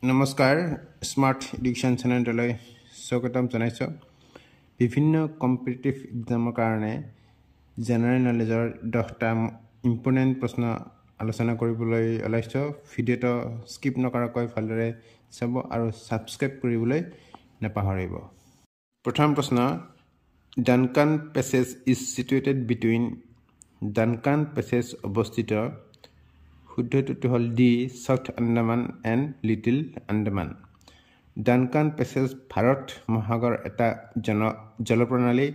নমস্কাৰ smart education চেনেললৈ স্বাগতম জনাইছো বিভিন্ন কম্পিটিটিভ এক্সামৰ কাৰণে জেনাৰেল নলেজৰ 10টা ইম্পৰ্টেন্ট প্ৰশ্ন আলোচনা কৰিবলৈ ওলাইছো ভিডিওটো স্কিপ নকৰাকৈ ভালদৰে চাব আৰু সাবস্ক্ৰাইব কৰিবলৈ নাপাহৰিব প্ৰথম প্ৰশ্ন Duncan passage is situated between Duncan passage অৱস্থিত শুদ্ধটো হল D south Andaman and little Andaman Duncan passage ভাৰত মহাসাগৰ এটা জলপ্ৰণালী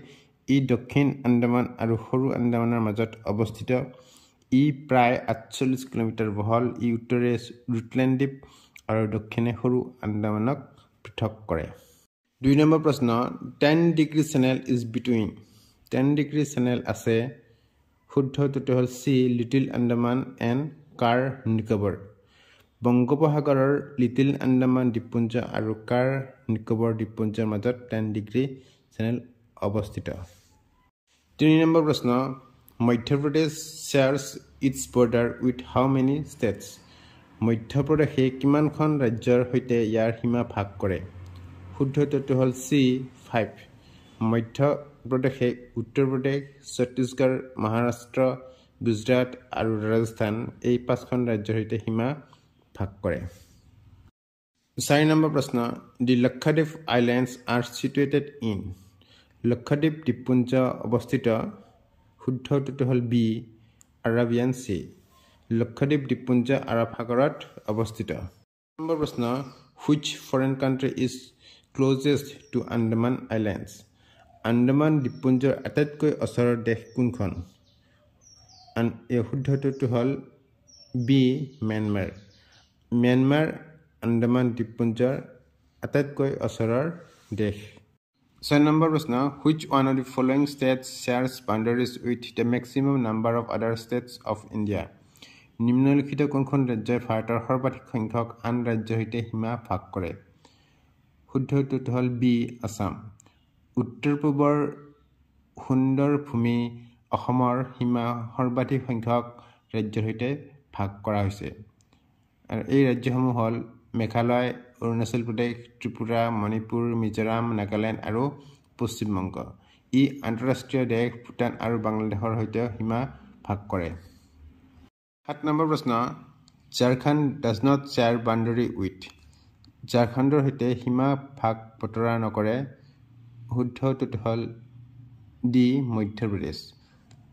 ই দক্ষিণ আন্দামান আৰু সৰু আন্দামানৰ মাজত অৱস্থিত ই প্ৰায় 48 কিলোমিটাৰ বহল ই উত্তৰে ৰুটলেণ্ড দ্বীপ আৰু দক্ষিণে সৰু আন্দামানক পৃথক কৰে 2 নম্বৰ প্ৰশ্ন 10 degree channel is between 10 degree channel আছে শুদ্ধটো হল সি লিটল আন্দামান এণ্ড কাৰ নিকোবৰ বংগোপসাগৰৰ লিটল আন্দামান দ্বীপপুঞ্জ আৰু কাৰ নিকোবৰ দ্বীপপুঞ্জৰ মাজত 10 ডিগ্ৰী চেনেল অৱস্থিত 3 নম্বৰ প্ৰশ্ন Madhya Pradesh shares its border with how many states মধ্যপ্ৰদেশে কিমানখন ৰাজ্যৰ সৈতে ইয়াৰ সীমা ভাগ কৰে শুদ্ধটো হল সি 5 মধ্যপ্ৰদেশে উত্তৰ প্ৰদেশ ছত্তীশগড় মহাৰাষ্ট্ৰ গুজৰাট আৰু ৰাজস্থান এই 5খন ৰাজ্যৰ সৈতে সীমা ভাগ কৰে 4 নম্বৰ প্ৰশ্ন the Lakshadweep islands are situated in Lakshadweep দ্বীপপুঞ্জ অৱস্থিত শুদ্ধটো হল বি আৰাবিয়ান সি লক্ষদ্বীপ দ্বীপপুঞ্জ আৰব সাগৰত অৱস্থিত নম্বৰ প্ৰশ্ন which foreign country is closest to Andaman islands Andaman দ্বীপপুঞ্জৰ আটাইতকৈ ওচৰৰ দেশ কোনখন শুদ্ধটো হল বি ম্যানমাৰ ম্যানমাৰ আন্দামান দ্বীপপুঞ্জৰ আটাইতকৈ ওচৰৰ দেশ 6 নম্বৰ প্ৰশ্ন which one of the following states shares boundaries with the maximum number of other states of India নিম্নলিখিত কোনখন ৰাজ্যই ভাৰতৰ সৰ্বাধিক সংখ্যক আন ৰাজ্যৰ সৈতে সীমা ভাগ কৰে শুদ্ধটো হল বি আসাম উত্তৰ পূবৰ সুন্দৰ ভূমি অসমৰ সীমা সৰ্বাধিক সংখ্যক ৰাজ্যৰ সৈতে ভাগ কৰা হৈছে আৰু এই ৰাজ্যসমূহ হল মেঘালয় অৰুণাচল প্ৰদেশ ত্ৰিপুৰা মণিপুৰ মিজোৰাম নাগালেণ্ড আৰু পশ্চিম বংগ ই আন্তঃৰাষ্ট্ৰীয় দেশ ভূটান আৰু বাংলাদেশৰ সৈতে সীমা ভাগ কৰে 7 নম্বৰ প্ৰশ্ন Jharkhand does not share boundary with ঝাৰখণ্ডৰ সৈতে সীমা ভাগ বতৰা নকৰে শুদ্ধটো হল ডি মধ্যপ্ৰদেশ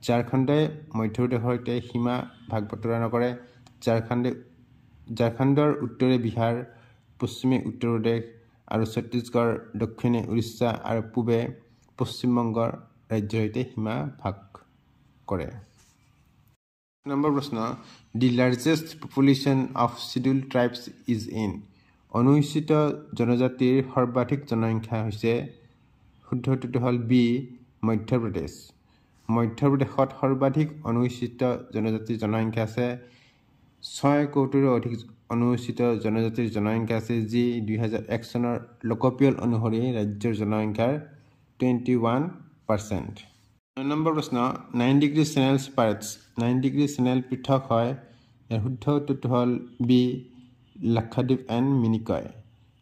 ঝাৰখণ্ডে মধ্যপ্ৰদেশৰ সৈতে সীমা ভাগ বতৰা নকৰে ঝাৰখণ্ডৰ উত্তৰে বিহাৰ পশ্চিমে উত্তৰ প্ৰদেশ আৰু ছত্তীশগড় দক্ষিণে উৰিষ্যা আৰু পূবে পশ্চিম বংগৰ ৰাজ্যৰ সৈতে সীমা ভাগ কৰে নম্বৰ প্ৰশ্ন the largest population of scheduled tribes is in অনুসূচিত জনজাতিৰ সৰ্বাধিক জনসংখ্যা হৈছে শুদ্ধটো হল বি মধ্যপ্ৰদেশ মধ্যপ্ৰদেশত সৰ্বাধিক অনুসূচিত জনজাতিৰ জনসংখ্যা আছে 6 কোটিৰো অধিক অনুসূচিত জনজাতিৰ জনসংখ্যা আছে যি 2001 চনৰ লোকপিয়ল অনুসৰি ৰাজ্যৰ জনসংখ্যাৰ 21% 9 নম্বৰ প্ৰশ্ন 9 degree channel separates 9 degree channel পৃথক হয় ইয়াৰ শুদ্ধটো হল B Lakshadweep and Minicoy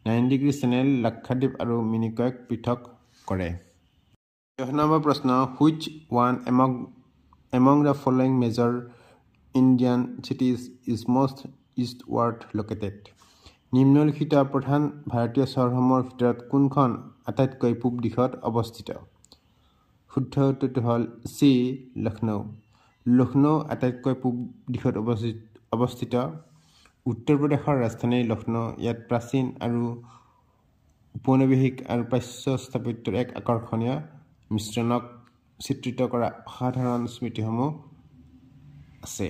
9 degree channel Lakshadweep আৰু মিনিকয়ক পৃথক কৰে 10 নম্বৰ প্ৰশ্ন which one among the following major Indian cities is most eastward located নিম্নলিখিত প্ৰধান ভাৰতীয় চহৰসমূহৰ ভিতৰত কোনখন আটাইতকৈ পূব দিশত অৱস্থিত শুদ্ধটো হল সি লক্ষ্ণৌ আটাইতকৈ পূব দিশত অৱস্থিত উত্তৰ প্ৰদেশৰ ৰাজধানী লক্ষ্ণৌ ইয়াত প্ৰাচীন আৰু উপনিৱেশিক আৰু প্ৰাচ্য স্থাপত্যৰ এক আকৰ্ষণীয় মিশ্ৰণক চিত্ৰিত কৰা সাধাৰণ স্মৃতিসমূহ আছে